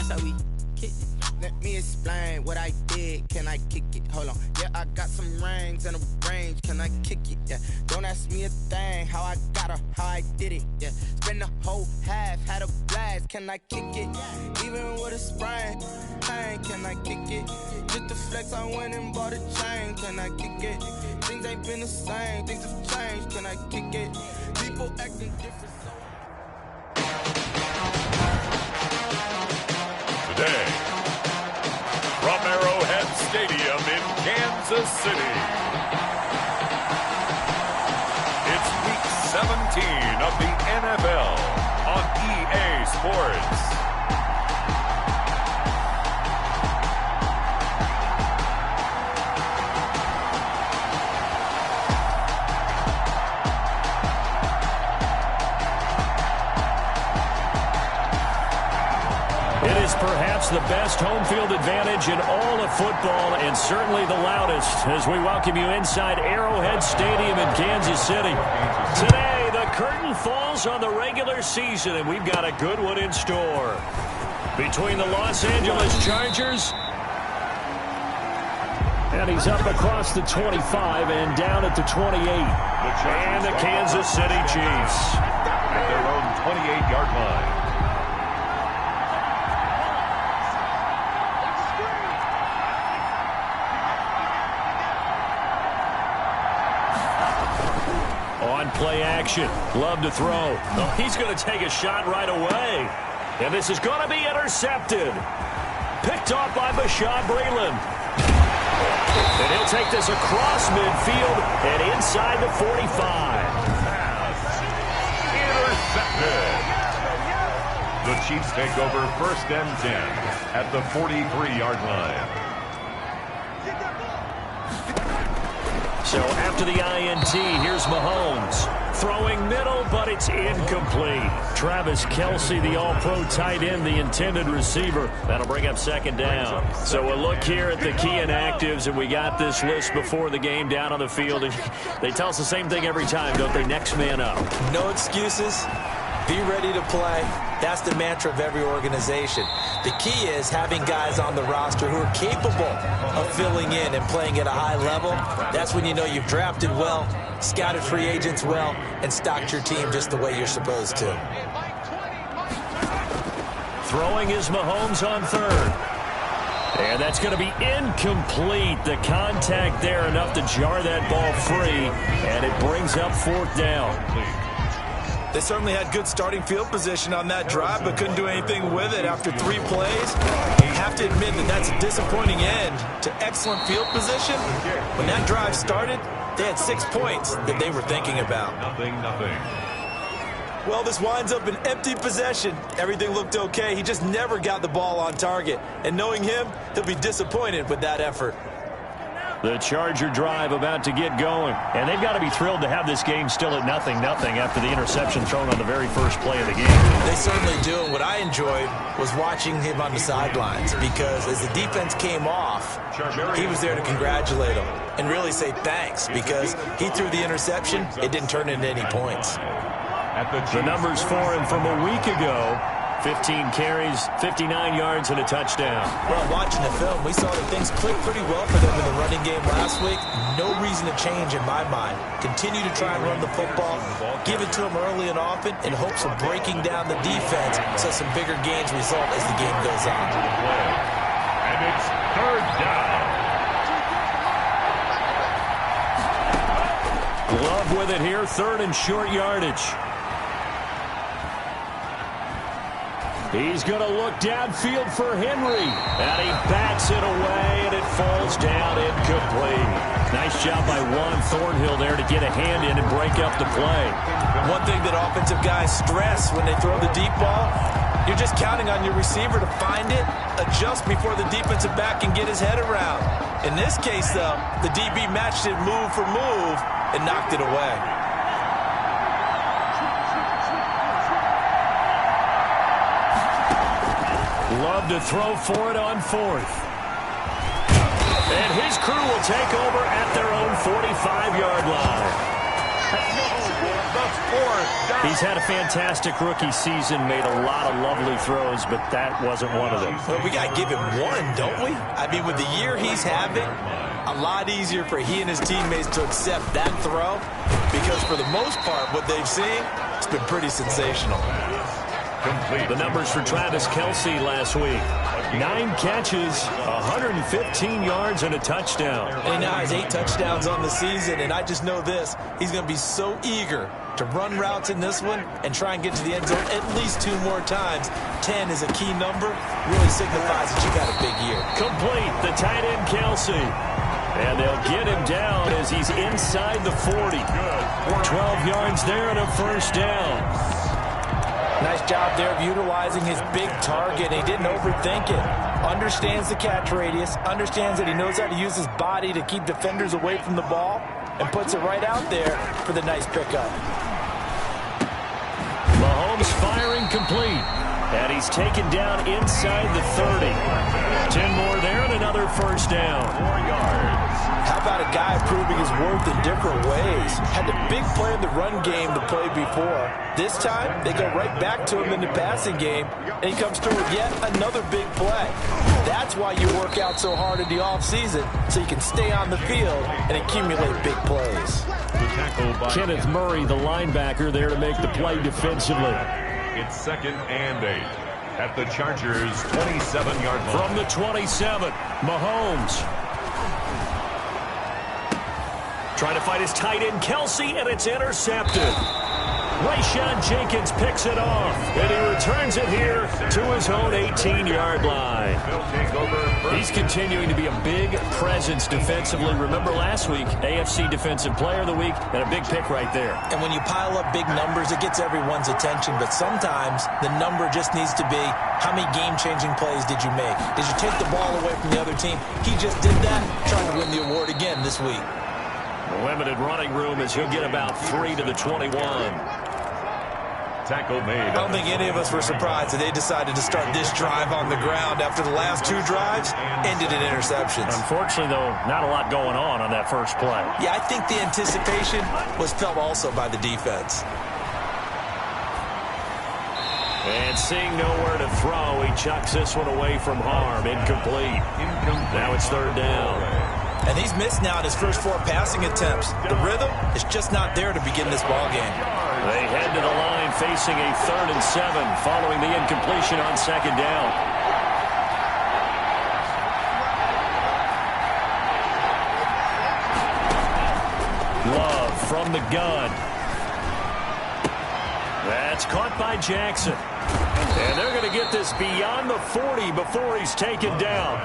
So we kick it. Let me explain what I did. Can I kick it? Hold on. Yeah, I got some rings and a range. Can I kick it? Yeah. Don't ask me a thing. How I got her, how I did it. Yeah. Spend the whole half, had a blast. Can I kick it? Even with a sprain. Pain, can I kick it? Just to flex, I went and bought a chain. Can I kick it? Things ain't been the same. Things have changed. Can I kick it? People acting different. Today, from Arrowhead Stadium in Kansas City, it's Week 17 of the NFL on EA Sports. Perhaps the best home field advantage in all of football, and certainly the loudest, as we welcome you inside Arrowhead Stadium in Kansas City. Today, the curtain falls on the regular season, and we've got a good one in store. Between the Los Angeles Chargers, and he's up across the 25 and down at the 28. And the Kansas City Chiefs at their own 28-yard line. Play action. Love to throw. Oh, he's going to take a shot right away. And this is going to be intercepted. Picked off by Bashaud Breeland. And he'll take this across midfield and inside the 45. Intercepted. The Chiefs take over 1st and 10 at the 43-yard line. So after the INT, here's Mahomes. Throwing middle, but it's incomplete. Travis Kelce, the all-pro tight end, the intended receiver. That'll bring up 2nd down. So we'll look here at the key inactives, and we got this list before the game down on the field. And they tell us the same thing every time, don't they? Next man up. No excuses. Be ready to play. That's the mantra of every organization. The key is having guys on the roster who are capable of filling in and playing at a high level. That's when you know you've drafted well, scouted free agents well, and stocked your team just the way you're supposed to. Throwing is Mahomes on 3rd. And that's going to be incomplete. The contact there enough to jar that ball free, and it brings up 4th down. They certainly had good starting field position on that drive, but couldn't do anything with it after 3 plays. You have to admit that that's a disappointing end to excellent field position. When that drive started, they had 6 points that they were thinking about. Nothing. Well, this winds up an empty possession. Everything looked okay. He just never got the ball on target. And knowing him, he'll be disappointed with that effort. The Charger drive about to get going. And they've got to be thrilled to have this game still at 0-0 after the interception thrown on the very first play of the game. They certainly do. And what I enjoyed was watching him on the sidelines, because as the defense came off, he was there to congratulate them and really say thanks, because he threw the interception. It didn't turn into any points. The numbers for him from a week ago: 15 carries, 59 yards, and a touchdown. Well, watching the film, we saw that things clicked pretty well for them in the running game last week. No reason to change in my mind. Continue to try and run the football, give it to them early and often in hopes of breaking down the defense so some bigger gains result as the game goes on. And it's 3rd down. Love with it here, 3rd and short yardage. He's going to look downfield for Henry. And he bats it away, and it falls down incomplete. Nice job by Juan Thornhill there to get a hand in and break up the play. One thing that offensive guys stress when they throw the deep ball, you're just counting on your receiver to find it, adjust before the defensive back can get his head around. In this case, though, the DB matched it move for move and knocked it away. Love to throw for it on 4th. And his crew will take over at their own 45-yard line. He's had a fantastic rookie season, made a lot of lovely throws, but that wasn't one of them. Well, we got to give him one, don't we? I mean, with the year he's having, a lot easier for he and his teammates to accept that throw because for the most part, what they've seen, it's been pretty sensational. The numbers for Travis Kelce last week. 9 catches, 115 yards, and a touchdown. And he now has 8 touchdowns on the season, and I just know this. He's going to be so eager to run routes in this one and try and get to the end zone at least 2 more times. 10 is a key number. Really signifies that you got a big year. Complete, the tight end Kelce. And they'll get him down as he's inside the 40. 12 yards there and a first down. Nice job there of utilizing his big target. He didn't overthink it. Understands the catch radius. Understands that he knows how to use his body to keep defenders away from the ball. And puts it right out there for the nice pickup. Mahomes firing complete. And he's taken down inside the 30. 10 more there and another first down. 4 yards. How about a guy proving his worth in different ways? Had a big play in the run game to play before. This time, they go right back to him in the passing game, and he comes through with yet another big play. That's why you work out so hard in the offseason, so you can stay on the field and accumulate big plays. Kenneth Murray, the linebacker, there to make the play defensively. It's 2nd and 8 at the Chargers' 27-yard line. From the 27, Mahomes. Trying to find his tight end, Kelce, and it's intercepted. Rayshon Jenkins picks it off, and he returns it here to his own 18-yard line. He's continuing to be a big presence defensively. Remember last week, AFC Defensive Player of the Week, and a big pick right there. And when you pile up big numbers, it gets everyone's attention, but sometimes the number just needs to be, how many game-changing plays did you make? Did you take the ball away from the other team? He just did that, trying to win the award again this week. Limited running room as he'll get about 3 to the 21. Tackle made. I don't think any of us were surprised that they decided to start this drive on the ground after the last 2 drives ended in interceptions. Unfortunately, though, not a lot going on that first play. Yeah, I think the anticipation was felt also by the defense. And seeing nowhere to throw, he chucks this one away from harm. Incomplete. Now it's 3rd down. And he's missed now his first 4 passing attempts. The rhythm is just not there to begin this ball game. They head to the line facing a 3rd and 7 following the incompletion on 2nd down. Love from the gun. That's caught by Jackson. And they're going to get this beyond the 40 before he's taken down.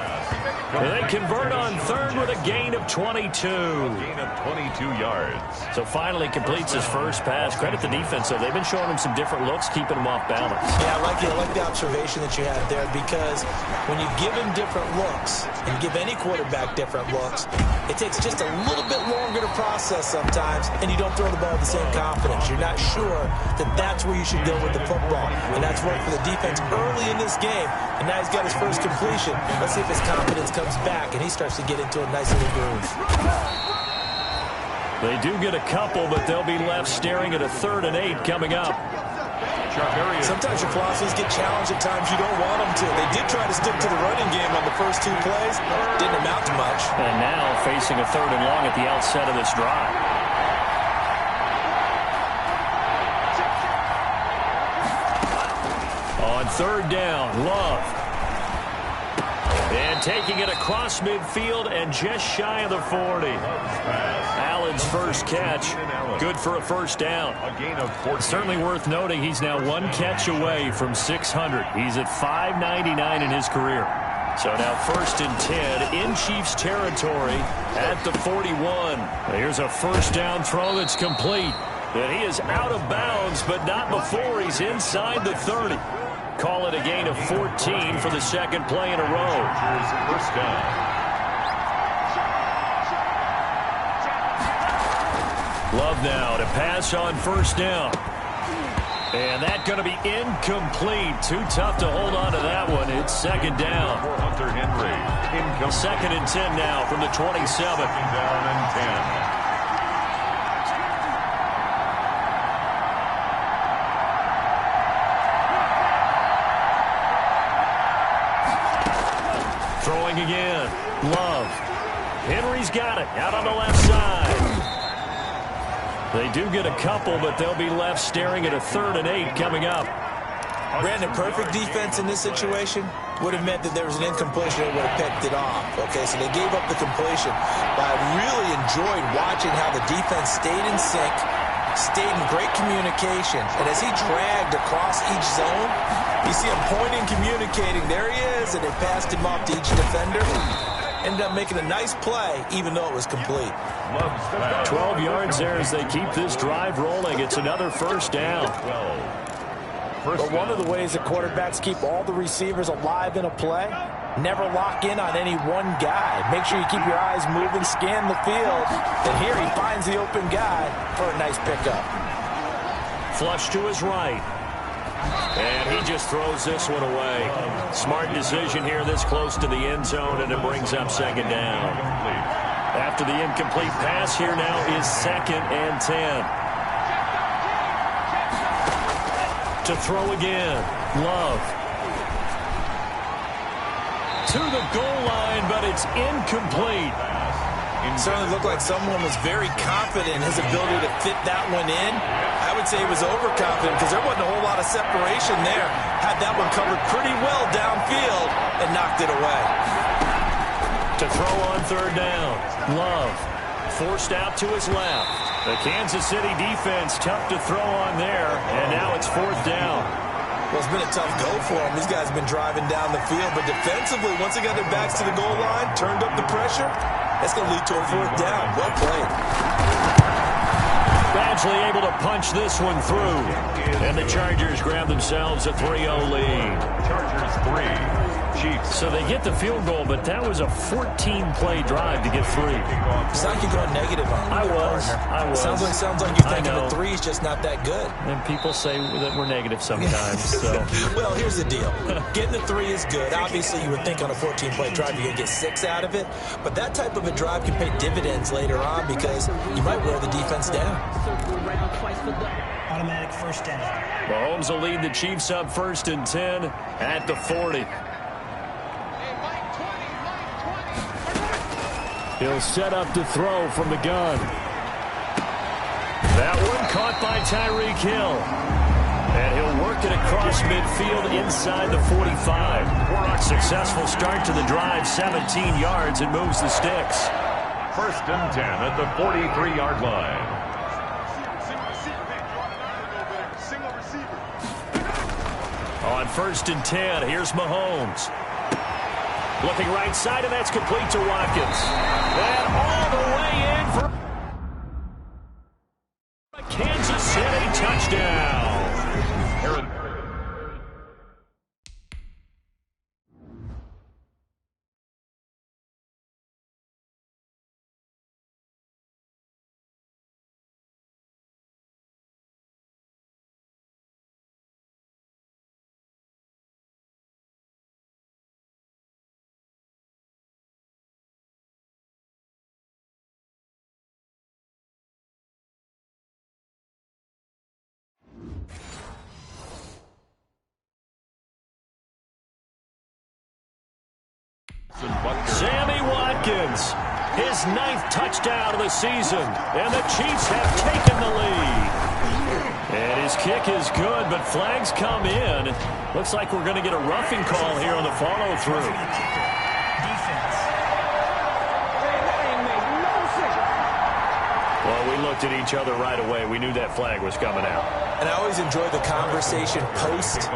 And they convert on 3rd with a gain of 22. Gain of 22 yards. So finally completes his first pass. Credit the defense, though. They've been showing him some different looks, keeping him off balance. Yeah, I like the observation that you had there, because when you give him different looks and give any quarterback different looks, it takes just a little bit longer to process sometimes, and you don't throw the ball with the same confidence. You're not sure that that's where you should go with the football, and that's worked for the defense early in this game, and now he's got his first completion. Let's see if his confidence comes back and he starts to get into a nice little groove. They do get a couple, but they'll be left staring at a 3rd and 8 coming up. Sometimes your philosophies get challenged at times you don't want them to. They did try to stick to the running game on the first 2 plays. Didn't amount to much. And now facing a 3rd and long at the outset of this drive. On 3rd down, Love. And taking it across midfield and just shy of the 40. Allen's first catch. Good for a first down. A gain of 14. Certainly worth noting he's now 1 catch away from 600. He's at 599 in his career. So now 1st and 10 in Chiefs territory at the 41. Here's a first down throw that's complete. And he is out of bounds, but not before he's inside the 30. Call it a gain of 14 for the 2nd play in a row. First down. Love now to pass on 1st down. And that going to be incomplete. Too tough to hold on to that one. It's 2nd down. For Hunter Henry. 2nd and 10 now from the 27. Down and 10. Throwing again. Love. Henry's got it out on the left side. They do get a couple, but they'll be left staring at a 3rd and 8 coming up. Brandon, perfect defense in this situation would have meant that there was an incompletion that would have picked it off. Okay, so they gave up the completion. But I really enjoyed watching how the defense stayed in sync, stayed in great communication. And as he dragged across each zone, you see him pointing, communicating. There he is, and they passed him off to each defender. Ended up making a nice play, even though it was complete. 12 yards there as they keep this drive rolling. It's another first down. But one of the ways that quarterbacks keep all the receivers alive in a play, never lock in on any one guy. Make sure you keep your eyes moving, scan the field. And here he finds the open guy for a nice pickup. Flush to his right. And he just throws this one away. Smart decision here this close to the end zone, and it brings up 2nd down. After the incomplete pass, here now is 2nd and 10. To throw again. Love. To the goal line, but it's incomplete. It certainly looked like someone was very confident in his ability to fit that one in. I would say he was overconfident because there wasn't a whole lot of separation there. Had that one covered pretty well downfield and knocked it away. To throw on 3rd down. Love. Forced out to his left. The Kansas City defense tough to throw on there, and now it's 4th down. Well, it's been a tough go for them. These guys have been driving down the field, but defensively, once they got their backs to the goal line, turned up the pressure, that's going to lead to a 4th down. Well played. Badgley able to punch this one through, and the Chargers grab themselves a 3-0 lead. Chargers 3. Chiefs. So they get the field goal, but that was a 14-play drive to get 3. It's like you're going negative on me. I was. Sounds like you're thinking the 3 is just not that good. And people say that we're negative sometimes. So. Well, here's the deal. Getting the 3 is good. Obviously, you would think on a 14-play drive you're going to get 6 out of it. But that type of a drive can pay dividends later on because you might wear the defense down. Automatic first down. Mahomes will lead the Chiefs up 1st and 10 at the 40. He'll set up to throw from the gun. That one caught by Tyreek Hill. And he'll work it across midfield inside the 45. Successful start to the drive, 17 yards, and moves the sticks. 1st and 10 at the 43-yard line. On 1st and 10, here's Mahomes. Looking right side, and that's complete to Watkins. And all the way in for a Kansas City touchdown. Aaron. Sammy Watkins, his 9th touchdown of the season, and the Chiefs have taken the lead. And his kick is good, but flags come in. Looks like we're going to get a roughing call here on the follow-through. Well, we looked at each other right away. We knew that flag was coming out. And I always enjoy the conversation post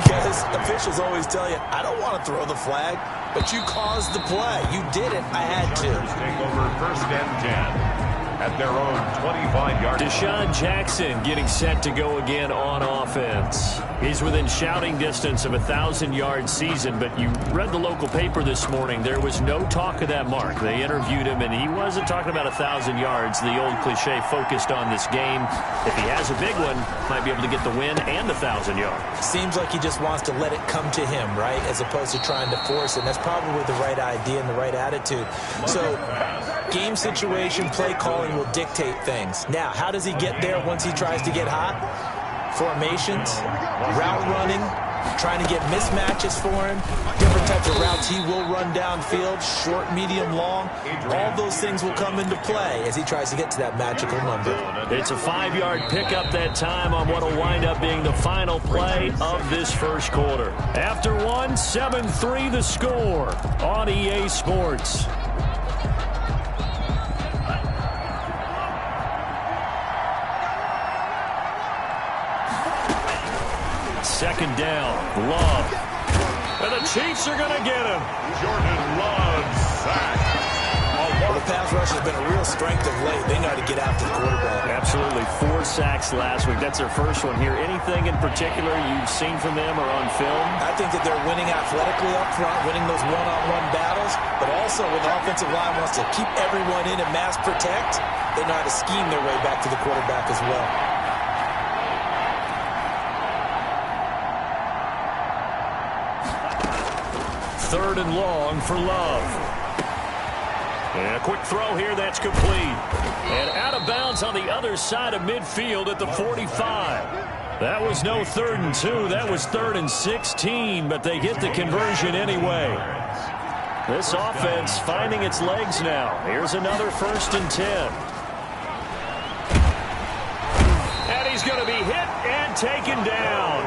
because officials always tell you, I don't want to throw the flag, but you caused the play. You did it. I had to. Take over 1st and 10 at their own 25-yard line. Deshaun Jackson getting set to go again on offense. He's within shouting distance of a 1,000-yard season, but you read the local paper this morning. There was no talk of that mark. They interviewed him, and he wasn't talking about 1,000 yards. The old cliche focused on this game. If he has a big one, might be able to get the win and 1,000 yards. Seems like he just wants to let it come to him, right, as opposed to trying to force it. And that's probably the right idea and the right attitude. So game situation, play calling will dictate things. Now, how does he get there once he tries to get hot? Formations, route running, trying to get mismatches for him, different types of routes he will run downfield, short, medium, long. All those things will come into play as he tries to get to that magical number. It's a 5-yard pickup that time on what will wind up being the final play of this first quarter. After one, 7-3 the score on EA Sports. Second down, Love. And the Chiefs are going to get him. Jordan Love sacked. Well, the pass rush has been a real strength of late. They know how to get after the quarterback. Absolutely. 4 sacks last week. That's their first one here. Anything in particular you've seen from them or on film? I think that they're winning athletically up front, winning those one-on-one battles, but also when the offensive line wants to keep everyone in and mass protect, they know how to scheme their way back to the quarterback as well. Third and long for Love. And a quick throw here that's complete. And out of bounds on the other side of midfield at the 45. That was no 3rd and 2. That was 3rd and 16, but they get the conversion anyway. This offense finding its legs now. Here's another 1st and 10. And he's going to be hit and taken down.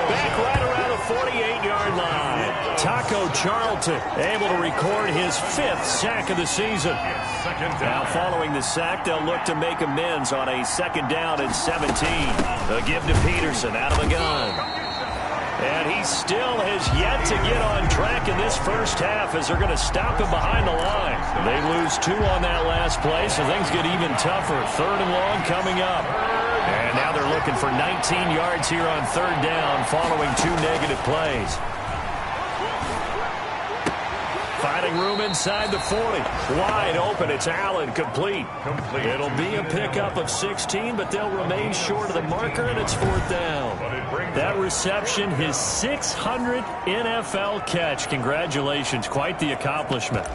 Back right around the 48-yard line. Taco Charlton able to record his 5th sack of the season. Now following the sack, they'll look to make amends on a 2nd down and 17. They'll give to Peterson out of the gun. And he still has yet to get on track in this first half as they're going to stop him behind the line. They lose 2 on that last play, so things get even tougher. 3rd and long coming up. And now they're looking for 19 yards here on 3rd down following 2 negative plays. Finding room inside the 40. Wide open. It's Allen. Complete. It'll be a pickup of 16, but they'll remain short of the marker, and it's 4th down. That reception, his 600th NFL catch. Congratulations. Quite the accomplishment.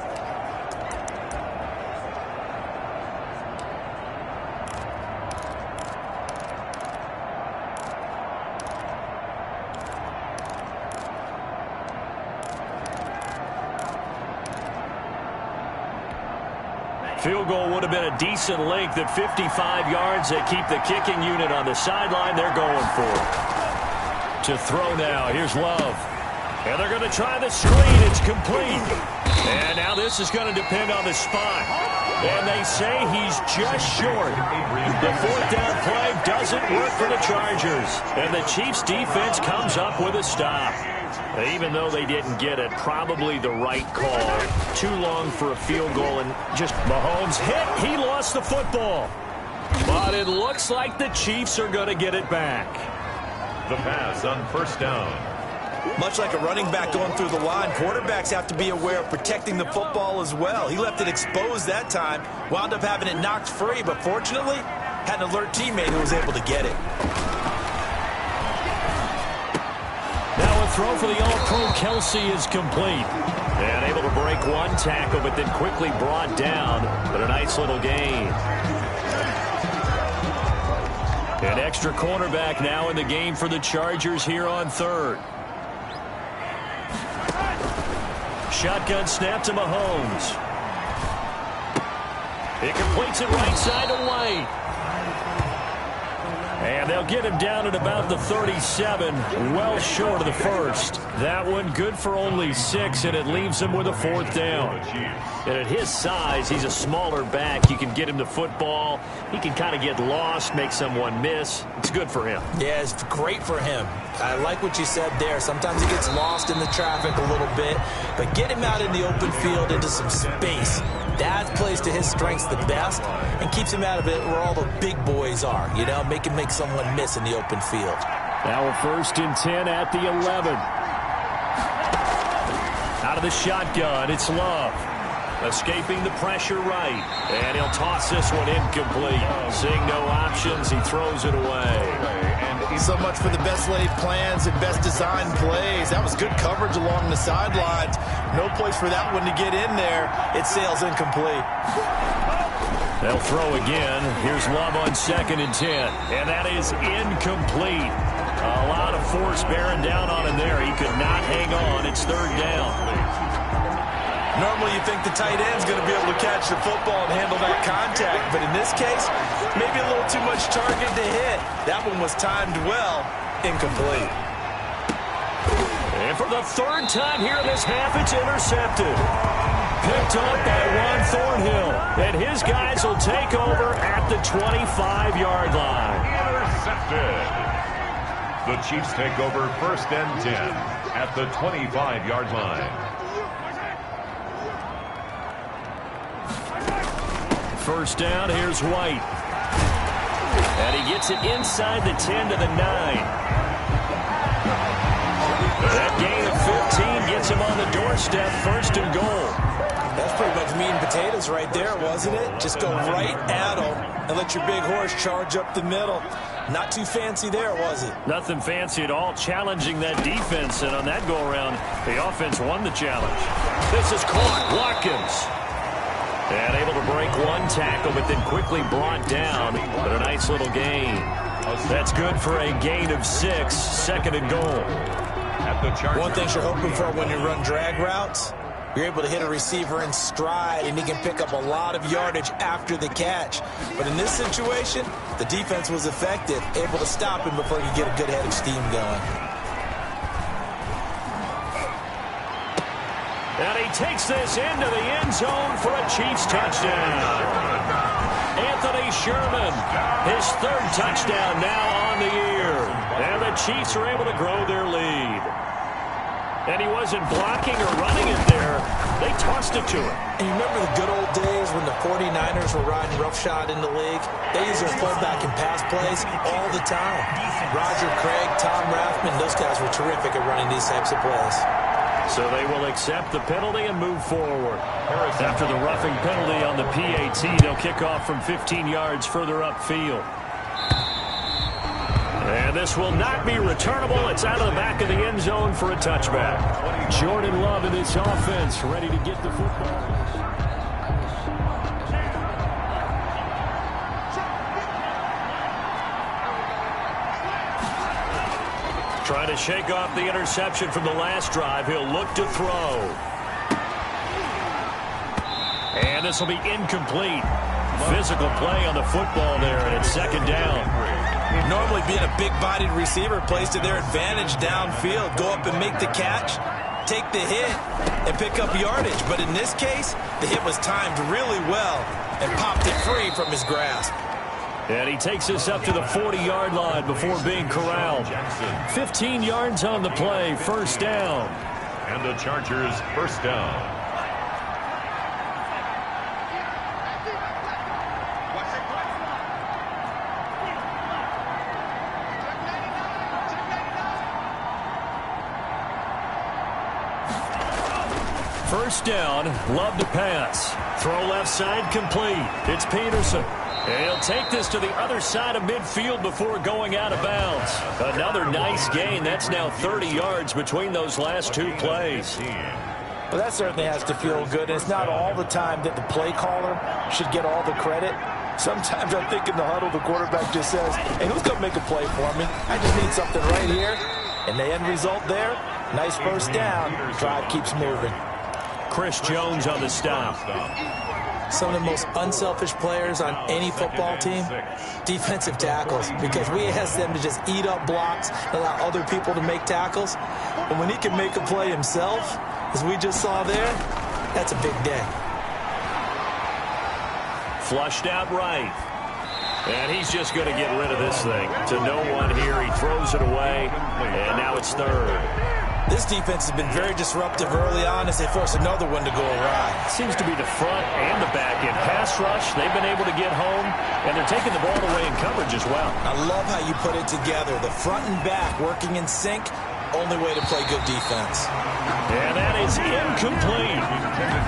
Field goal would have been a decent length at 55 yards. They keep the kicking unit on the sideline. They're going for it. To throw now. Here's Love. And they're going to try the screen. It's complete. And now this is going to depend on the spot. And they say he's just short. The 4th down play doesn't work for the Chargers. And the Chiefs defense comes up with a stop. Even though they didn't get it, probably the right call. Too long for a field goal, and just Mahomes hit. He lost the football. But it looks like the Chiefs are going to get it back. The pass on 1st down. Much like a running back going through the line, quarterbacks have to be aware of protecting the football as well. He left it exposed that time, wound up having it knocked free, but fortunately, had an alert teammate who was able to get it. Now a throw for the All-Pro Kelsey is complete. And able to break 1 tackle, but then quickly brought down. But a nice little gain. An extra cornerback now in the game for the Chargers here on 3rd. Shotgun snap to Mahomes. He completes it right side to White. And they'll get him down at about the 37, well short of the 1st. That one good for only 6, and it leaves him with a 4th down. And at his size, he's a smaller back. You can get him the football. He can kind of get lost, make someone miss. It's good for him. Yeah, it's great for him. I like what you said there. Sometimes he gets lost in the traffic a little bit, but get him out in the open field into some space. That plays to his strengths the best and keeps him out of it where all the big boys are. You know, make him make someone miss in the open field. Now a 1st and 10 at the 11. Out of the shotgun, it's Love. Escaping the pressure right. And he'll toss this one incomplete. Seeing no options, he throws it away. So much for the best laid plans and best designed plays. That was good coverage along the sidelines. No place for that one to get in there. It sails incomplete. They'll throw again. Here's Love on 2nd and 10. And that is incomplete. A lot of force bearing down on him there. He could not hang on. It's third down. Normally you think the tight end's going to be able to catch the football and handle that contact, but in this case, maybe a little too much target to hit. That one was timed well, incomplete. And for the third time here in this half, it's intercepted. Picked up by Juan Thornhill, and his guys will take over at the 25-yard line. Intercepted. The Chiefs take over first and 10 at the 25-yard line. First down, here's White. And he gets it inside the 10 to the 9. That gain of 15 gets him on the doorstep, first and goal. That's pretty much meat and potatoes right there, wasn't it? Just go right at them and let your big horse charge up the middle. Not too fancy there, was it? Nothing fancy at all, challenging that defense, and on that go-around, the offense won the challenge. This is caught, Watkins. And able to break one tackle, but then quickly brought down, but a nice little gain. That's good for a gain of 6, second and goal. One thing you're hoping for when you run drag routes, you're able to hit a receiver in stride, and he can pick up a lot of yardage after the catch. But in this situation, the defense was effective, able to stop him before you get a good head of steam going. And he takes this into the end zone for a Chiefs touchdown. Anthony Sherman, his third touchdown now on the year. And the Chiefs are able to grow their lead. And he wasn't blocking or running it there. They tossed it to him. And you remember the good old days when the 49ers were riding roughshod in the league? They used their fullback and pass plays all the time. Roger Craig, Tom Rathman, those guys were terrific at running these types of plays. So they will accept the penalty and move forward. After the roughing penalty on the PAT, they'll kick off from 15 yards further upfield. And this will not be returnable. It's out of the back of the end zone for a touchback. Jordan Love in this offense, ready to get the football. Trying to shake off the interception from the last drive. He'll look to throw. And this will be incomplete. Physical play on the football there, and it's second down. Normally being a big-bodied receiver plays to their advantage downfield. Go up and make the catch, take the hit, and pick up yardage. But in this case, the hit was timed really well and popped it free from his grasp. And he takes us up to the 40-yard line before being corralled. 15 yards on the play, first down. And the Chargers first down. First down, Love to pass. Throw left side complete. It's Peterson. And he'll take this to the other side of midfield before going out of bounds. Another nice gain. That's now 30 yards between those last two plays. Well, that certainly has to feel good. And it's not all the time that the play caller should get all the credit. Sometimes I think in the huddle, the quarterback just says, hey, who's going to make a play for me? I just need something right here. And the end result there, nice first down. Drive keeps moving. Chris Jones on the stop. Some of the most unselfish players on any football team, defensive tackles, because we ask them to just eat up blocks, allow other people to make tackles. And when he can make a play himself, as we just saw there, that's a big day. Flushed out right. And he's just going to get rid of this thing. To no one here. He throws it away, and now it's third. This defense has been very disruptive early on as they force another one to go awry. Seems to be the front and the back end. Pass rush, they've been able to get home, and they're taking the ball away in coverage as well. I love how you put it together. The front and back working in sync, only way to play good defense. And that is incomplete.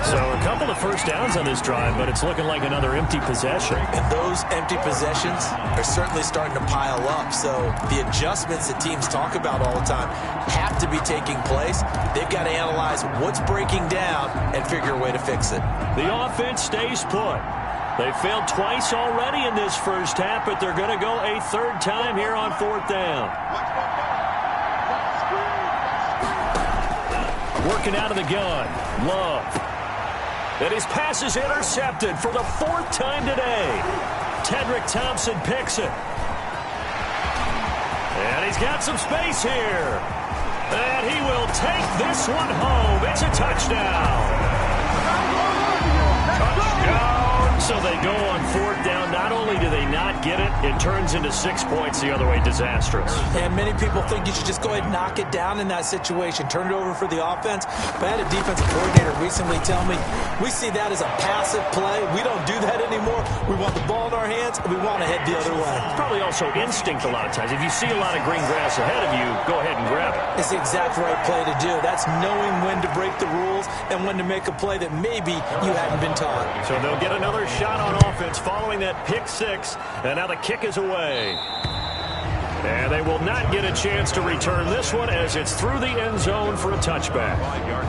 So a couple of first downs on this drive, but it's looking like another empty possession. And those empty possessions are certainly starting to pile up. So the adjustments that teams talk about all the time have to be taking place. They've got to analyze what's breaking down and figure a way to fix it. The offense stays put. They failed twice already in this first half, but they're going to go a third time here on fourth down. Working out of the gun. Love. And his pass is intercepted for the 4th time today. Tedrick Thompson picks it. And he's got some space here. And he will take this one home. It's a touchdown. Touchdown. So they go on 4th down. Not only do they not get it, it turns into 6 points the other way. Disastrous. And many people think you should just go ahead and knock it down in that situation. Turn it over for the offense. But I had a defensive coordinator recently tell me, we see that as a passive play. We don't do that anymore. We want the ball in our hands, and we want to head the other way. It's probably also instinct a lot of times. If you see a lot of green grass ahead of you, go ahead and grab it. It's the exact right play to do. That's knowing when to break the rules and when to make a play that maybe you hadn't been taught. So they'll get another shot on offense following that pick 6, and now the kick is away. And they will not get a chance to return this one as it's through the end zone for a touchback.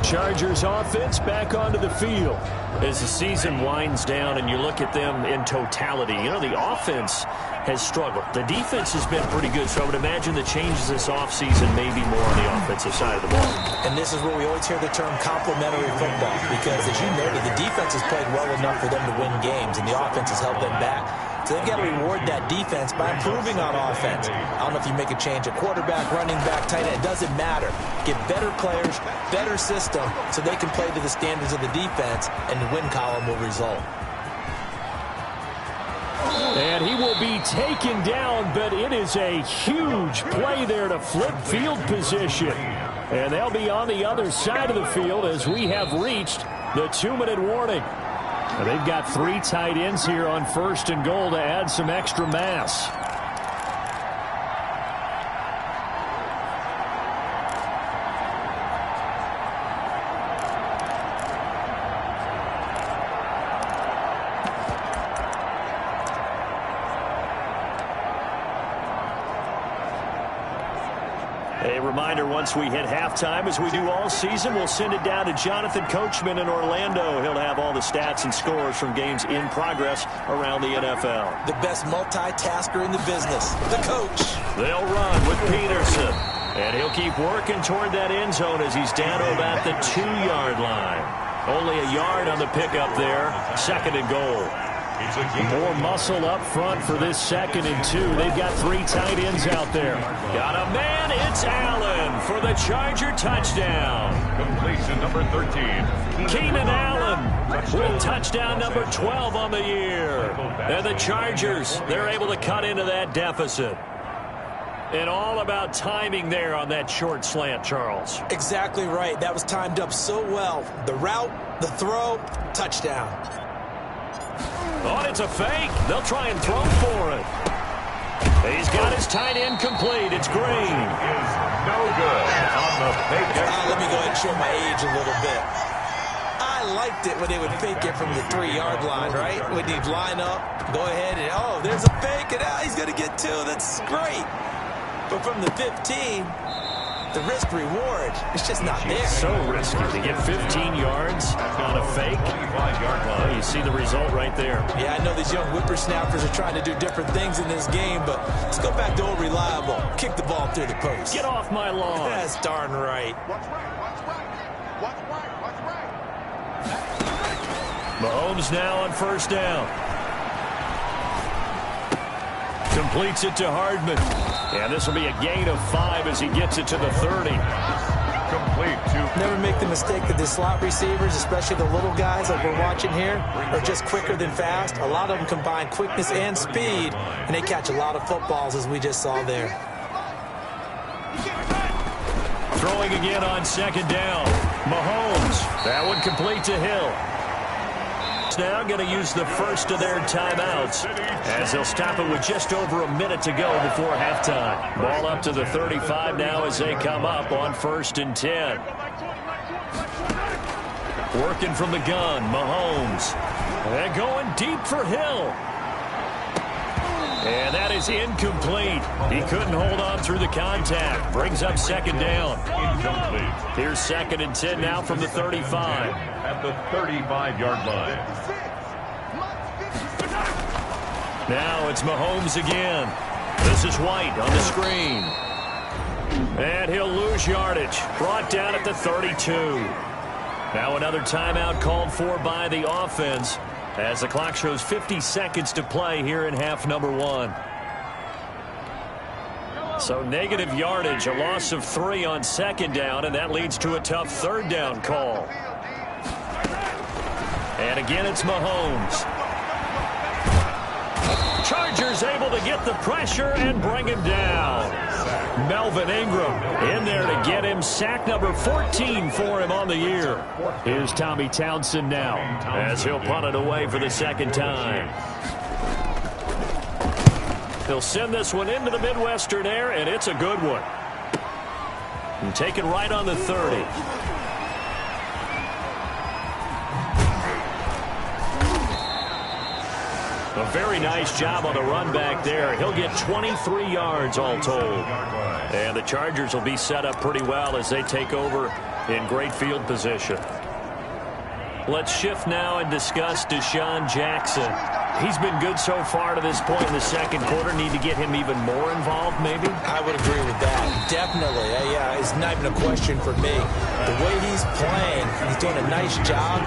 Chargers offense back onto the field. As the season winds down and you look at them in totality, you know, the offense has struggled. The defense has been pretty good, so I would imagine the changes this offseason may be more on the offensive side of the ball. And this is where we always hear the term complementary football, because as you noted, the defense has played well enough for them to win games, and the offense has held them back. So they've got to reward that defense by improving on offense. I don't know if you make a change at quarterback, running back, tight end. It doesn't matter. Get better players, better system, so they can play to the standards of the defense, and the win column will result. And he will be taken down, but it is a huge play there to flip field position. And they'll be on the other side of the field as we have reached the 2-minute warning. And they've got 3 tight ends here on 1st and goal to add some extra mass. A reminder, once we hit halftime, as we do all season, we'll send it down to Jonathan Coachman in Orlando. He'll have all the stats and scores from games in progress around the NFL. The best multitasker in the business, the coach. They'll run with Peterson. And he'll keep working toward that end zone as he's down to about the 2-yard line. Only a yard on the pickup there. 2nd and goal. More muscle up front for this 2nd and 2. They've got 3 tight ends out there. Got a man. It's Allen for the Charger touchdown. Completion number 13. Keenan Allen with touchdown number 12 on the year. And the Chargers, they're able to cut into that deficit. And all about timing there on that short slant, Charles. Exactly right. That was timed up so well. The route, the throw, touchdown. Oh, it's a fake. They'll try and throw for it. He's got his tight end complete. It's Green. Is no good on the fake. Let me go ahead and show my age a little bit. I liked it when they would fake it from the 3-yard line, right? When you'd line up, go ahead and, oh, there's a fake, and he's going to get 2. That's great. But from the 15, the risk-reward is just not there. So risky to get 15 yards on a fake. Well, you see the result right there. Yeah, I know these young whippersnappers are trying to do different things in this game, but let's go back to old reliable. Kick the ball through the post. Get off my lawn. That's darn right. Mahomes now on 1st down. Completes it to Hardman. And this will be a gain of 5 as he gets it to the 30. Complete to... Never make the mistake that the slot receivers, especially the little guys like we're watching here, are just quicker than fast. A lot of them combine quickness and speed, and they catch a lot of footballs, as we just saw there. Throwing again on 2nd down. Mahomes. That one complete to Hill. Now going to use the first of their timeouts as they'll stop it with just over a minute to go before halftime. Ball up to the 35 now as they come up on 1st and 10. Working from the gun, Mahomes. And going deep for Hill. And that is incomplete. He couldn't hold on through the contact. Brings up 2nd down. Incomplete. Here's 2nd and 10 now from the 35. At the 35-yard line. Now it's Mahomes again. This is White on the screen. And he'll lose yardage. Brought down at the 32. Now another timeout called for by the offense as the clock shows 50 seconds to play here in half number 1. So negative yardage, a loss of 3 on second down, and that leads to a tough third down call. And again, it's Mahomes. Chargers able to get the pressure and bring him down. Melvin Ingram in there to get him sack number 14 for him on the year. Here's Tommy Townsend now as he'll punt it away for the second time. He'll send this one into the Midwestern air, and it's a good one. And take it right on the 30. A very nice job on the run back there. He'll get 23 yards all told. And the Chargers will be set up pretty well as they take over in great field position. Let's shift now and discuss Deshaun Jackson. He's been good so far to this point in the second quarter. Need to get him even more involved, maybe? I would agree with that. Definitely. Yeah, it's not even a question for me. The way he's playing, he's doing a nice job.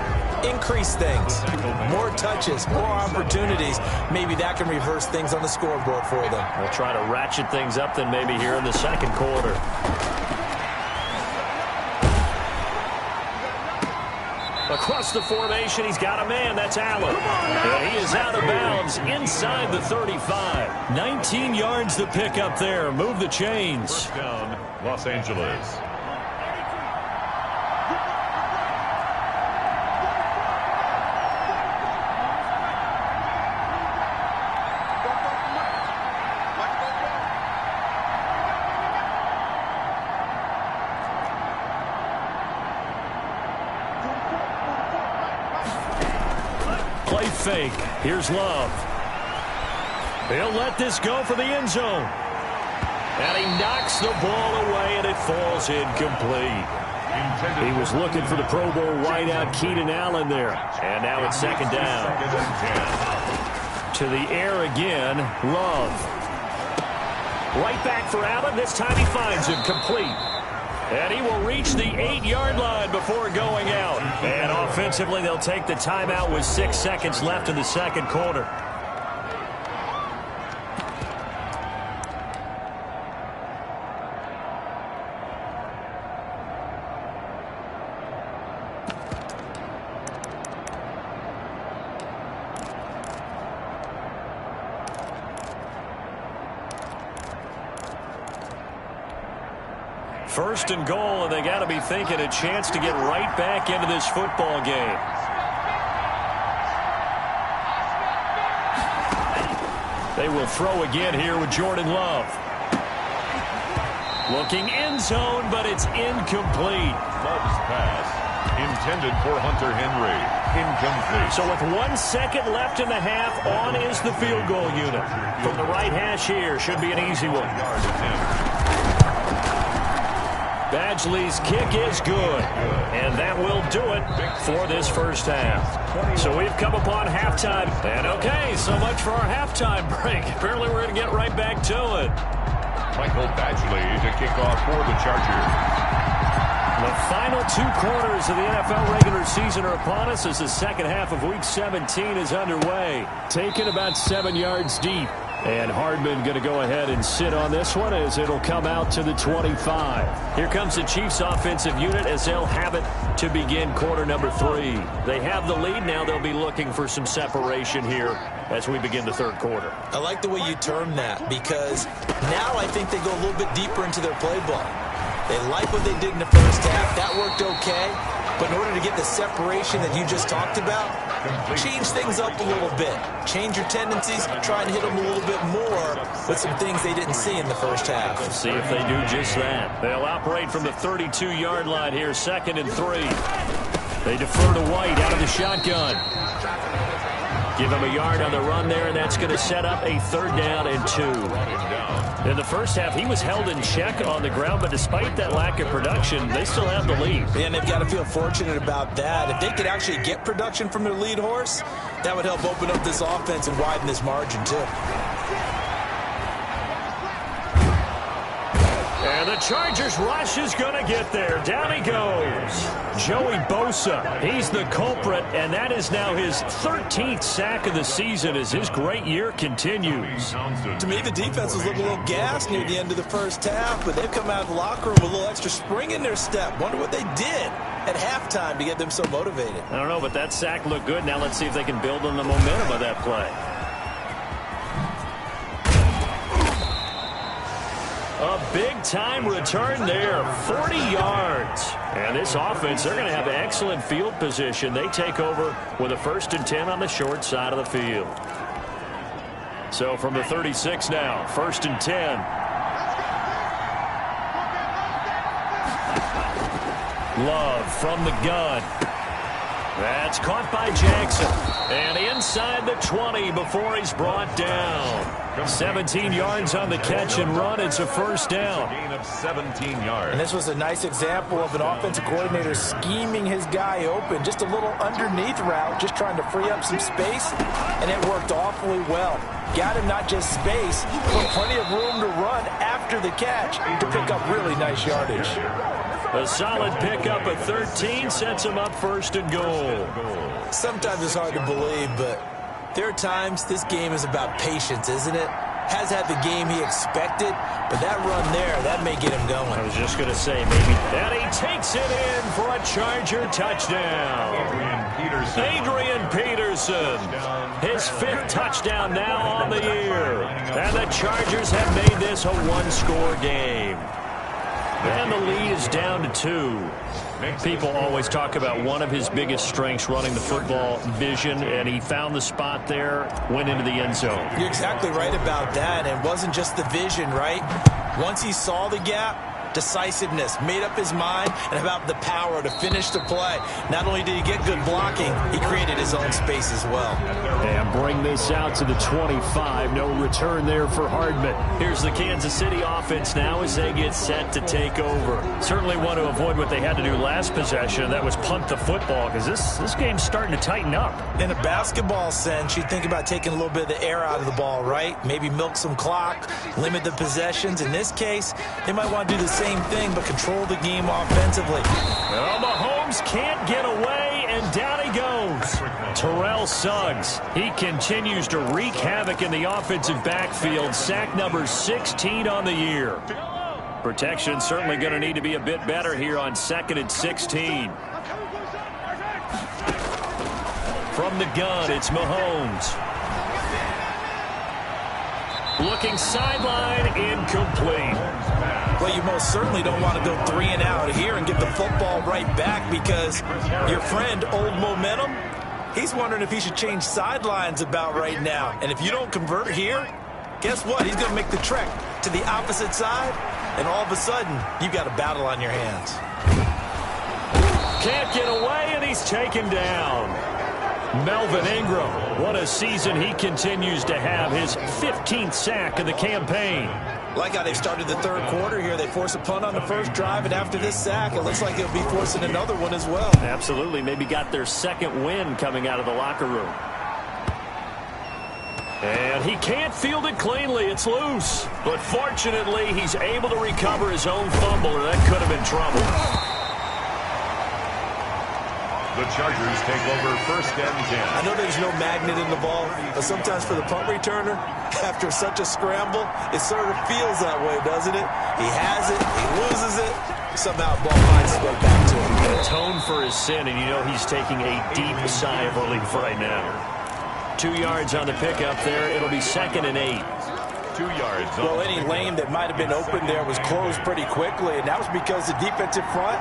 Increase things. More touches, more opportunities. Maybe that can reverse things on the scoreboard for them. We'll try to ratchet things up then maybe here in the second quarter. Across the formation, he's got a man. That's Allen. And he is out of bounds inside the 35. 19 yards to pick up there. Move the chains. First down, Los Angeles. Play fake. Here's Love. He'll let this go for the end zone. And he knocks the ball away, and it falls incomplete. He was looking for the Pro Bowl wideout Keenan Allen there. And now it's second down. To the air again, Love. Right back for Allen. This time he finds him complete. And he will reach the 8-yard line before going out. And offensively, they'll take the timeout with 6 seconds left in the second quarter. First and goal, and they got to be thinking a chance to get right back into this football game. They will throw again here with Jordan Love. Looking end zone, but it's incomplete. Love's pass intended for Hunter Henry. Incomplete. So with 1 second left in the half, on is the field goal unit. From the right hash here, should be an easy one. Badgley's kick is good, and that will do it for this first half. So we've come upon halftime, and okay, so much for our halftime break. Apparently we're going to get right back to it. Michael Badgley to kick off for the Chargers. The final 2 quarters of the NFL regular season are upon us as the second half of Week 17 is underway. Taken about 7 yards deep. And Hardman going to go ahead and sit on this one as it'll come out to the 25. Here comes the Chiefs offensive unit as they'll have it to begin quarter number 3. They have the lead. Now they'll be looking for some separation here as we begin the third quarter. I like the way you term that because now I think they go a little bit deeper into their play ball. They like what they did in the first half. That worked okay. But in order to get the separation that you just talked about, change things up a little bit. Change your tendencies, try and hit them a little bit more with some things they didn't see in the first half. Let's see if they do just that. They'll operate from the 32-yard line here, 2nd and 3. They defer to White out of the shotgun. Give him a yard on the run there, and that's going to set up a 3rd down and 2. In the first half, he was held in check on the ground, but despite that lack of production, they still have the lead. And they've got to feel fortunate about that. If they could actually get production from their lead horse, that would help open up this offense and widen this margin, too. And And the Chargers rush is going to get there. Down he goes. Joey Bosa, he's the culprit, and that is now his 13th sack of the season as his great year continues. To me, the defense was looking a little gassed near the end of the first half, but they've come out of the locker room with a little extra spring in their step. Wonder what they did at halftime to get them so motivated. I don't know, but that sack looked good. Now let's see if they can build on the momentum of that play. A big-time return there, 40 yards. And this offense, they're going to have excellent field position. They take over with a 1st and 10 on the short side of the field. So from the 36 now, 1st and 10. Love from the gun. That's caught by Jackson. And inside the 20 before he's brought down. 17 yards on the catch and run. It's a 1st down. Gain of 17 yards. And this was a nice example of an offensive coordinator scheming his guy open. Just a little underneath route, just trying to free up some space, and it worked awfully well. Got him not just space, but plenty of room to run after the catch to pick up really nice yardage. A solid pickup at 13 sets him up 1st and goal. Sometimes it's hard to believe, but there are times this game is about patience, isn't it? Has had the game he expected, but that run there, that may get him going. I was just going to say, maybe. And he takes it in for a Charger touchdown. Adrian Peterson. His 5th touchdown now on the year. And the Chargers have made this a 1-score game. And the lead is down to 2. People always talk about one of his biggest strengths running the football, vision, and he found the spot there, went into the end zone. You're exactly right about that. And it wasn't just the vision, right? Once he saw the gap, decisiveness, made up his mind, and about the power to finish the play. Not only did he get good blocking, he created his own space as well. And bring this out to the 25. No return there for Hardman. Here's the Kansas City offense now as they get set to take over. Certainly want to avoid what they had to do last possession. That was punt the football, because this game's starting to tighten up. In a basketball sense, you think about taking a little bit of the air out of the ball, right? Maybe milk some clock, limit the possessions. In this case, they might want to do the same thing, but control the game offensively. Well, Mahomes can't get away, and down he goes. Terrell Suggs, he continues to wreak havoc in the offensive backfield. Sack number 16 on the year. Protection certainly going to need to be a bit better here on 2nd and 16. From the gun, it's Mahomes. Looking sideline, incomplete. Well, you most certainly don't want to go 3 and out here and get the football right back, because your friend, Old Momentum, he's wondering if he should change sidelines about right now. And if you don't convert here, guess what? He's going to make the trek to the opposite side, and all of a sudden, you've got a battle on your hands. Can't get away, and he's taken down. Melvin Ingram, what a season he continues to have. His 15th sack of the campaign. Like how they've started the 3rd quarter here. They force a punt on the 1st drive, and after this sack, it looks like they'll be forcing another one as well. Absolutely. Maybe got their 2nd win coming out of the locker room. And he can't field it cleanly. It's loose. But fortunately, he's able to recover his own fumble, or that could have been trouble. The Chargers take over 1st and 10. I know there's no magnet in the ball, but sometimes for the punt returner, after such a scramble, it sort of feels that way, doesn't it? He has it, he loses it, somehow ball finds its way back to him. Atone for his sin, and you know he's taking a deep sigh of relief right now. 2 yards on the pickup there. It'll be 2nd and 8. 2 yards. Well, any lane that might have been open there was closed pretty quickly, and that was because the defensive front,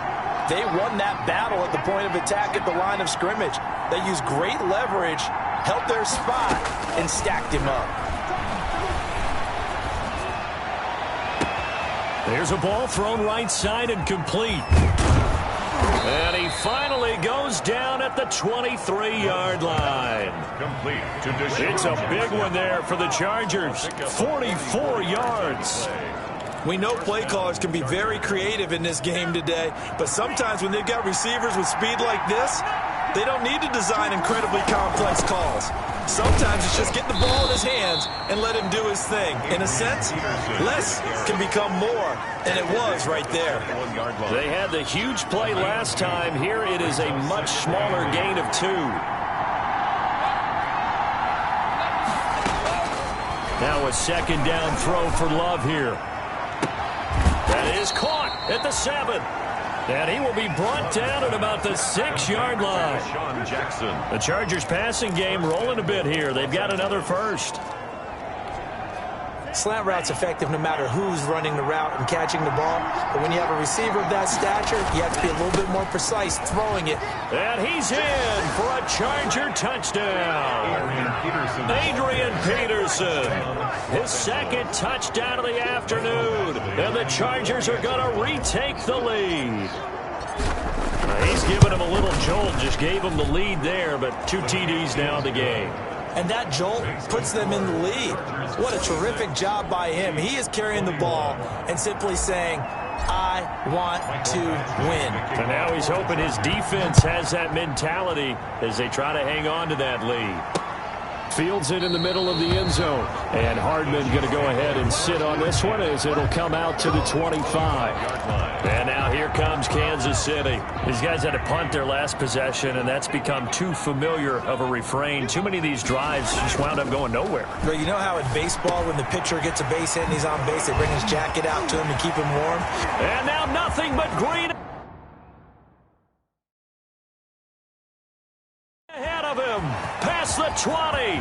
they won that battle at the point of attack at the line of scrimmage. They used great leverage, held their spot, and stacked him up. There's a ball thrown right side and complete. And he finally goes down at the 23-yard line. Complete to Deshaun. It's a big one there for the Chargers. 44 yards. We know play callers can be very creative in this game today, but sometimes when they've got receivers with speed like this, They don't need to design incredibly complex calls. Sometimes it's just get the ball in his hands and let him do his thing. In a sense, less can become more, and it was right there. They had the huge play last time. Here it is a much smaller gain of 2. Now a second down throw for Love here. That is caught at the 7. And he will be brought down at about the 6-yard line. Sean Jackson. The Chargers passing game rolling a bit here. They've got another first. Slant route's effective no matter who's running the route and catching the ball. But when you have a receiver of that stature, you have to be a little bit more precise throwing it. And he's in for a Charger touchdown. Adrian Peterson. His second touchdown of the afternoon. And the Chargers are going to retake the lead. He's giving him a little jolt. Just gave him the lead there, but 2 TDs now in the game. And that jolt puts them in the lead. What a terrific job by him. He is carrying the ball and simply saying, I want to win. And now he's hoping his defense has that mentality as they try to hang on to that lead. Fields it in the middle of the end zone. And Hardman going to go ahead and sit on this one as it'll come out to the 25. And now here comes Kansas City. These guys had to punt their last possession, and that's become too familiar of a refrain. Too many of these drives just wound up going nowhere. But you know how in baseball, when the pitcher gets a base hit and he's on base, they bring his jacket out to him to keep him warm? And now nothing but green ahead of him. Past the 20.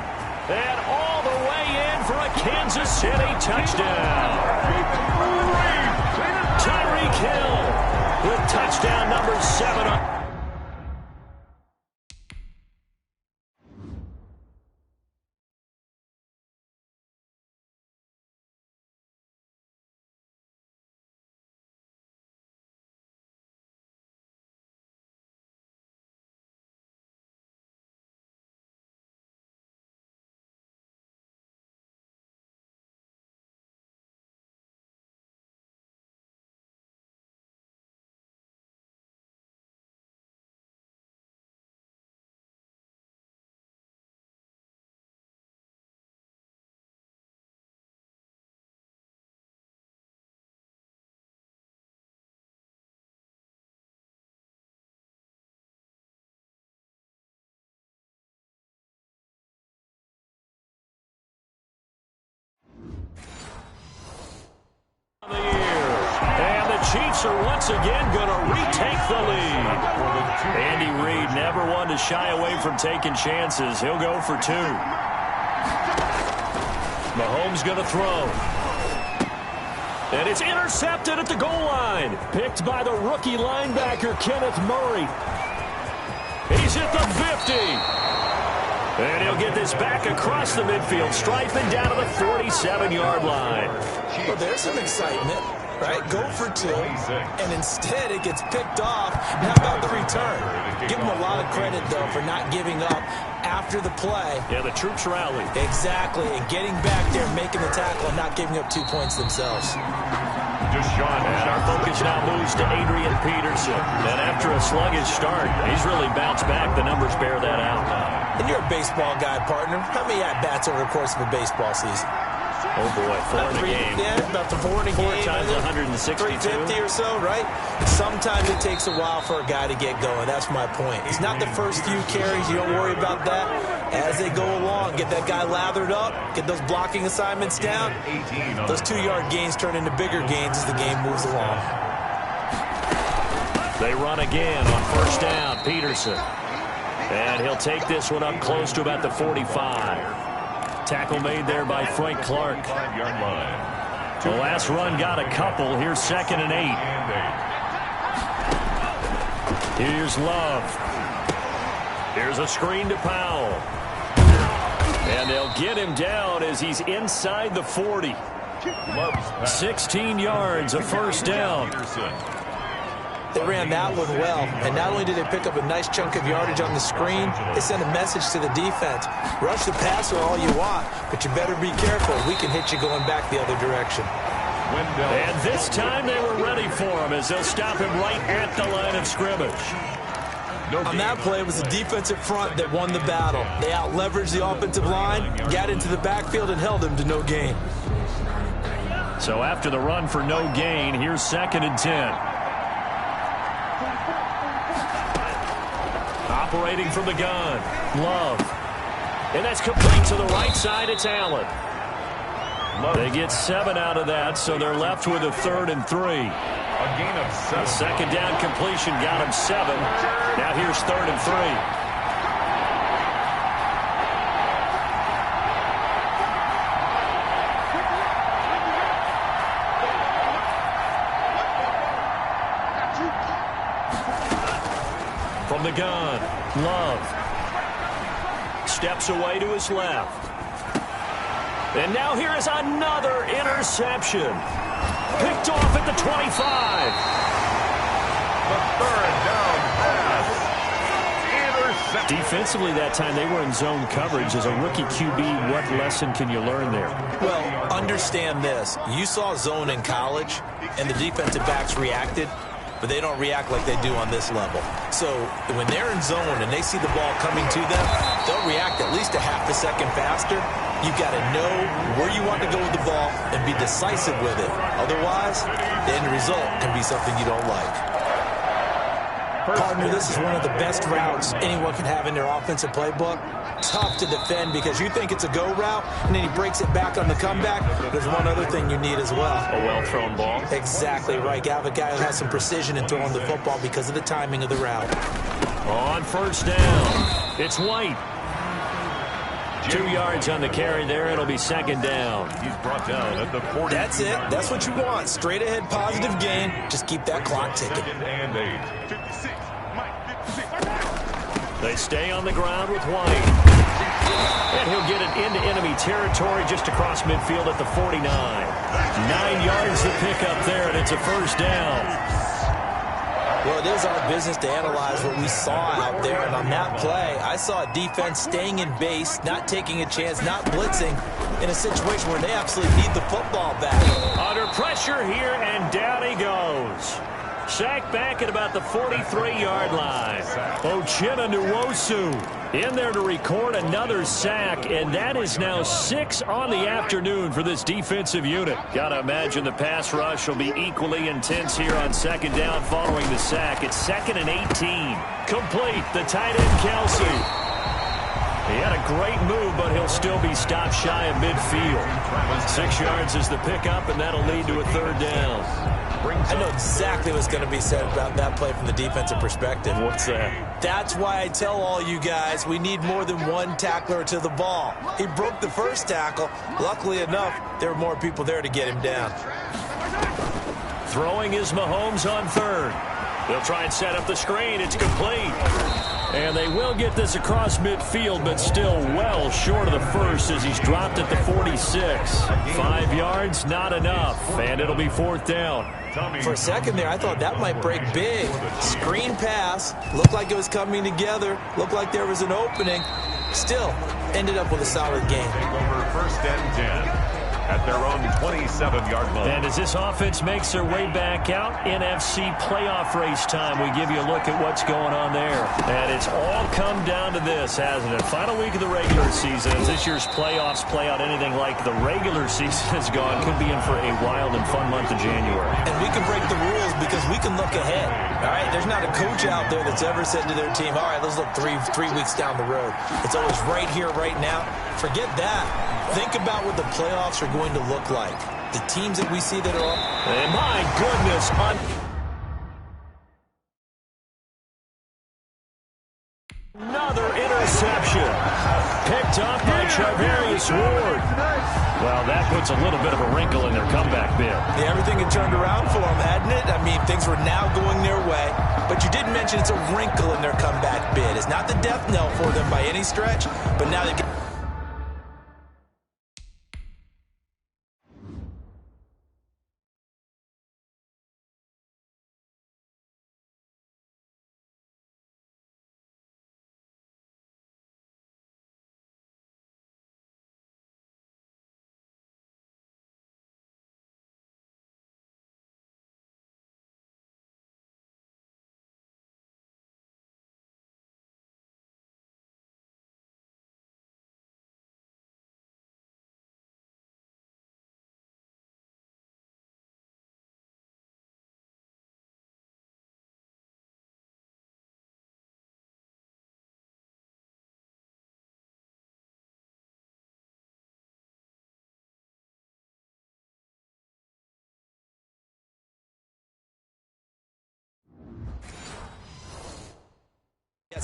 And all the way in for a Kansas City touchdown. Tyreek Hill with touchdown number 7. And the Chiefs are once again going to retake the lead. Andy Reid never one to shy away from taking chances. He'll go for 2. Mahomes going to throw. And it's intercepted at the goal line. Picked by the rookie linebacker, Kenneth Murray. He's at the 50. And he'll get this back across the midfield stripe and down to the 47-yard line. Well, there's some excitement, right? Go for 2, and instead it gets picked off. How about the return? Give him a lot of credit, though, for not giving up after the play. Yeah, the troops rallied. Exactly, and getting back there, making the tackle, and not giving up 2 points themselves. And our focus now moves to Adrian Peterson. And after a sluggish start, he's really bounced back. The numbers bear that out. And you're a baseball guy, partner. How many at-bats over the course of a baseball season? Oh, boy, 4 in a game. Yeah, about the 4 in a game. 4 times 162. 350 or so, right? Sometimes it takes a while for a guy to get going. That's my point. It's not the first few carries. You don't worry about that. As they go along, get that guy lathered up, get those blocking assignments down. Those 2-yard gains turn into bigger gains as the game moves along. They run again on first down. Peterson. And he'll take this one up close to about the 45. Tackle made there by Frank Clark. The last run got a couple. Here's 2nd and 8. Here's Love. Here's a screen to Powell. And they'll get him down as he's inside the 40. 16 yards, a first down. They ran that one well, and not only did they pick up a nice chunk of yardage on the screen, they sent a message to the defense. Rush the passer all you want, but you better be careful. We can hit you going back the other direction. And this time they were ready for him as they'll stop him right at the line of scrimmage. On that play, it was the defensive front that won the battle. They out-leveraged the offensive line, got into the backfield, and held them to no gain. So after the run for no gain, here's 2nd and 10. Operating from the gun, Love. And that's complete to the right side. It's Allen. They get 7 out of that, so they're left with a 3rd and 3. A gain of 7. The 2nd down completion got him 7. Now here's 3rd and 3. From the gun, Love. Steps away to his left. And now here is another interception. Picked off at the 25. The 3rd down pass. Interception. Defensively that time, they were in zone coverage. As a rookie QB, what lesson can you learn there? Well, understand this. You saw zone in college, and the defensive backs reacted, but they don't react like they do on this level. So when they're in zone and they see the ball coming to them, they'll react at least a half a second faster. You've got to know where you want to go with the ball and be decisive with it. Otherwise, the end result can be something you don't like. Partner, this is one of the best routes anyone can have in their offensive playbook. Tough to defend because you think it's a go route, and then he breaks it back on the comeback. There's one other thing you need as well. A well-thrown ball. Exactly right. You have a guy who has some precision in throwing the football because of the timing of the route. On 1st down, it's White. 2 yards on the carry there. It'll be 2nd down. He's brought down at the 40. That's it. That's what you want. Straight ahead, positive gain. Just keep that clock ticking. 2nd and 8. They stay on the ground with White. And he'll get it into enemy territory just across midfield at the 49. 9 yards to pick up there, and it's a 1st down. Well, it is our business to analyze what we saw out there, and on that play, I saw a defense staying in base, not taking a chance, not blitzing, in a situation where they absolutely need the football back. Under pressure here, and down he goes. Sacked back at about the 43-yard line. Ochena Nwosu in there to record another sack, and that is now 6 on the afternoon for this defensive unit. Gotta imagine the pass rush will be equally intense here on 2nd down following the sack. It's 2nd and 18. Complete, the tight end Kelsey. He had a great move, but he'll still be stopped shy of midfield. 6 yards is the pickup, and that'll lead to a 3rd down. I know exactly what's going to be said about that play from the defensive perspective. What's that? That's why I tell all you guys we need more than one tackler to the ball. He broke the first tackle. Luckily enough, there were more people there to get him down. Throwing is Mahomes on 3rd. They'll try and set up the screen. It's complete. And they will get this across midfield, but still well short of the 1st as he's dropped at the 46. 5 yards, not enough, and it'll be 4th down. For a second there, I thought that might break big. Screen pass, looked like it was coming together, looked like there was an opening. Still, ended up with a solid game. Over 1st and 10. At their own 27-yard line. And as this offense makes their way back out, NFC playoff race time, we give you a look at what's going on there. And it's all come down to this, hasn't it? Final week of the regular season. As this year's playoffs play out anything like the regular season has gone, could be in for a wild and fun month of January. And we can break the rules because we can look ahead. All right, there's not a coach out there that's ever said to their team, all right, let's look three weeks down the road. It's always right here, right now. Forget that. Think about what the playoffs are going to look like. The teams that we see that are... And my goodness, another interception. Picked up by Charvarius Ward. Well, that puts a little bit of a wrinkle in their comeback bid. Yeah, everything had turned around for them, hadn't it? I mean, things were now going their way. But you did mention it's a wrinkle in their comeback bid. It's not the death knell for them by any stretch, but now they get...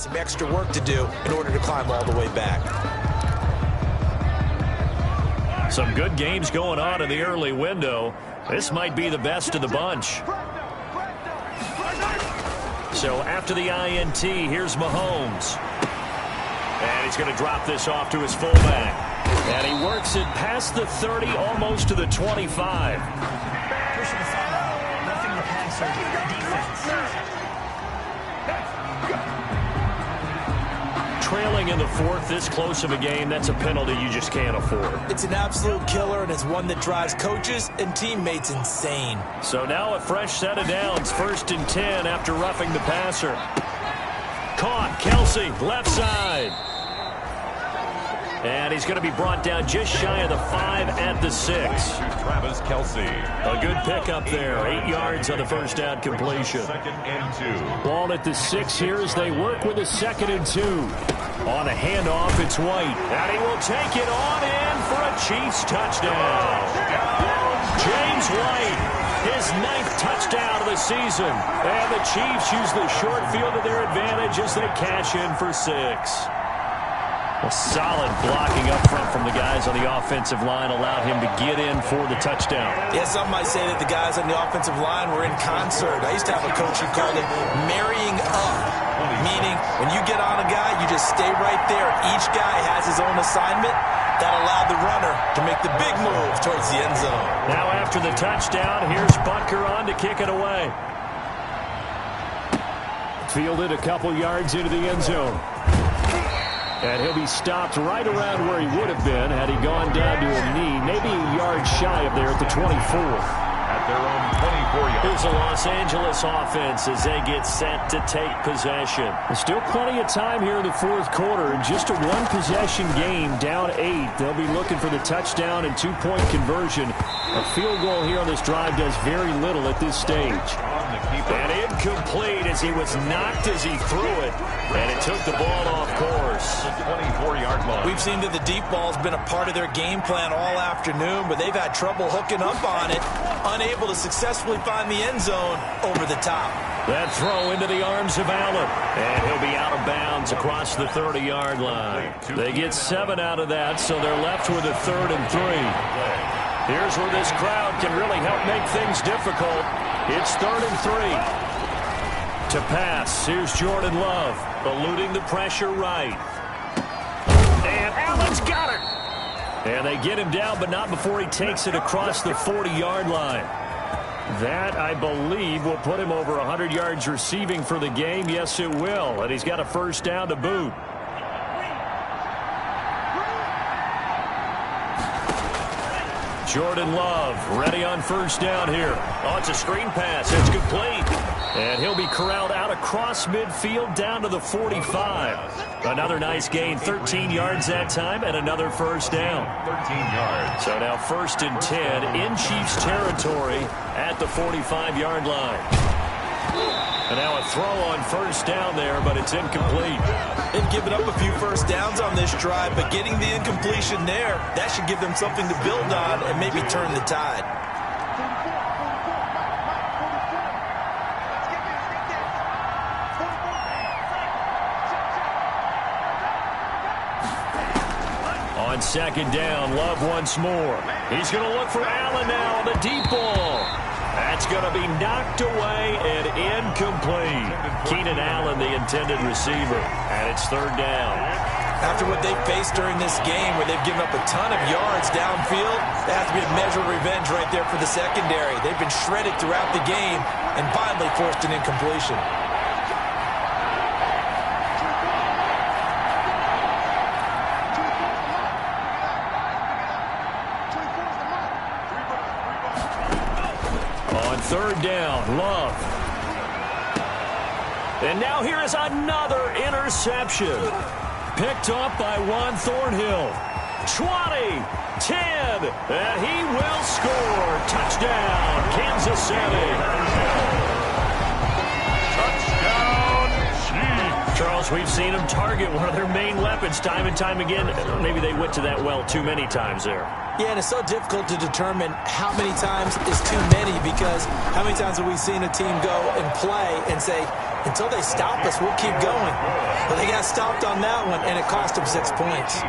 got some extra work to do in order to climb all the way back. Some good games going on in the early window. This might be the best of the bunch. So after the INT, here's Mahomes. And he's going to drop this off to his fullback. And he works it past the 30, almost to the 25. Trailing in the fourth, this close of a game, that's a penalty you just can't afford. It's an absolute killer, and it's one that drives coaches and teammates insane. So now a fresh set of downs, 1st and 10 after roughing the passer. Caught, Kelsey, left side. And he's going to be brought down just shy of the 5 at the 6. Travis Kelsey. A good pickup there. 8 yards on the first down completion. 2nd and 2. Ball at the 6 here as they work with a 2nd and 2. On a handoff, it's White. And he will take it on in for a Chiefs touchdown. James White, his 9th touchdown of the season. And the Chiefs use the short field to their advantage as they cash in for 6. A solid blocking up front from the guys on the offensive line allowed him to get in for the touchdown. Yeah, some might say that the guys on the offensive line were in concert. I used to have a coach who called it marrying up, meaning when you get on a guy, you just stay right there. Each guy has his own assignment. That allowed the runner to make the big move towards the end zone. Now after the touchdown, here's Butker on to kick it away. Fielded a couple yards into the end zone. And he'll be stopped right around where he would have been had he gone down to a knee, maybe a yard shy of there at the 24. At their own 24-yard. Here's the Los Angeles offense as they get set to take possession. There's still plenty of time here in the fourth quarter. Just a one-possession game, down 8. They'll be looking for the touchdown and two-point conversion. A field goal here on this drive does very little at this stage. And incomplete as he was knocked as he threw it. And it took the ball off course. 24-yard line. We've seen that the deep ball's been a part of their game plan all afternoon, but they've had trouble hooking up on it, unable to successfully find the end zone over the top. That throw into the arms of Allen. And he'll be out of bounds across the 30-yard line. They get 7 out of that, so they're left with a 3rd and 3. Here's where this crowd can really help make things difficult. It's 3rd and 3. To pass, here's Jordan Love, eluding the pressure right. And Allen's got it. And they get him down, but not before he takes it across the 40-yard line. That, I believe, will put him over 100 yards receiving for the game. Yes, it will. And he's got a first down to boot. Jordan Love ready on first down here. Oh, it's a screen pass. It's complete. And he'll be corralled out across midfield down to the 45. Another nice gain, 13 yards that time, and another first down. 13 yards. So now 1st and 10 in Chiefs territory at the 45-yard line. And now a throw on first down there, but it's incomplete. They've given up a few first downs on this drive, but getting the incompletion there, that should give them something to build on and maybe turn the tide. On 2nd down, Love once more. He's going to look for Allen now on the deep ball. That's going to be knocked away and incomplete. Keenan Allen, the intended receiver, and it's 3rd down. After what they've faced during this game, where they've given up a ton of yards downfield, that has to be a measure of revenge right there for the secondary. They've been shredded throughout the game and finally forced an incompletion. On 3rd down, Love. And now here is another interception. Picked up by Juan Thornhill. 20, 10, and he will score. Touchdown, Kansas City. Touchdown, Chiefs. Charles, we've seen them target one of their main weapons time and time again. Maybe they went to that well too many times there. Yeah, and it's so difficult to determine how many times is too many, because how many times have we seen a team go and play and say, until they stop us, we'll keep going. But they got stopped on that one, and it cost them 6 points.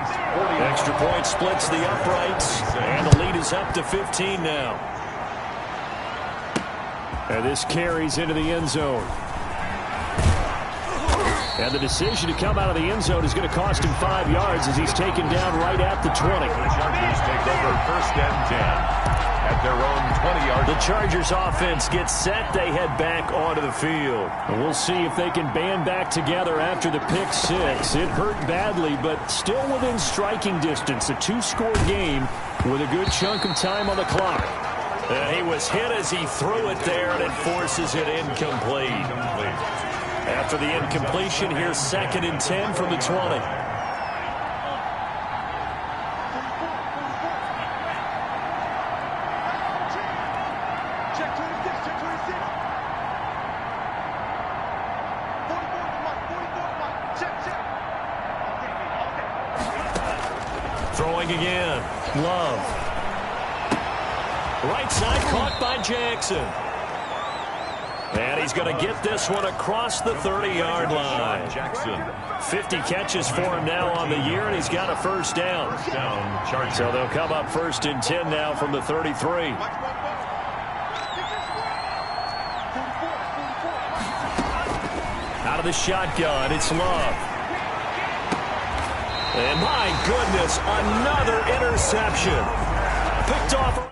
Extra point splits the uprights, and the lead is up to 15 now. And this carries into the end zone. And the decision to come out of the end zone is going to cost him 5 yards as he's taken down right at the 20. The Chargers take over 1st and 10 at their own 20-yard. The Chargers offense gets set. They head back onto the field. And we'll see if they can band back together after the pick six. It hurt badly, but still within striking distance. A 2-score game with a good chunk of time on the clock. And he was hit as he threw it there, and it forces it incomplete. After the incompletion, here's 2nd and 10 from the 20. Throwing again. Love. Right side caught by Jackson. And he's going to get this one across the 30-yard line. Jackson. 50 catches for him now on the year, and he's got a 1st down. So they'll come up 1st and 10 now from the 33. Out of the shotgun, it's Love. And my goodness, another interception. Picked off.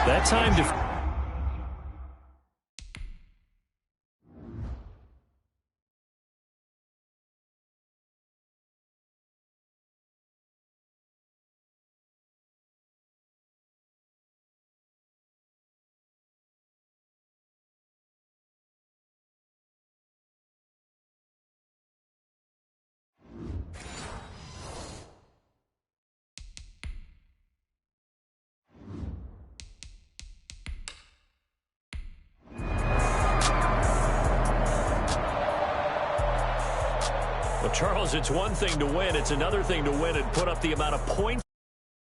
That time to... Well, Charles, it's one thing to win. It's another thing to win and put up the amount of points.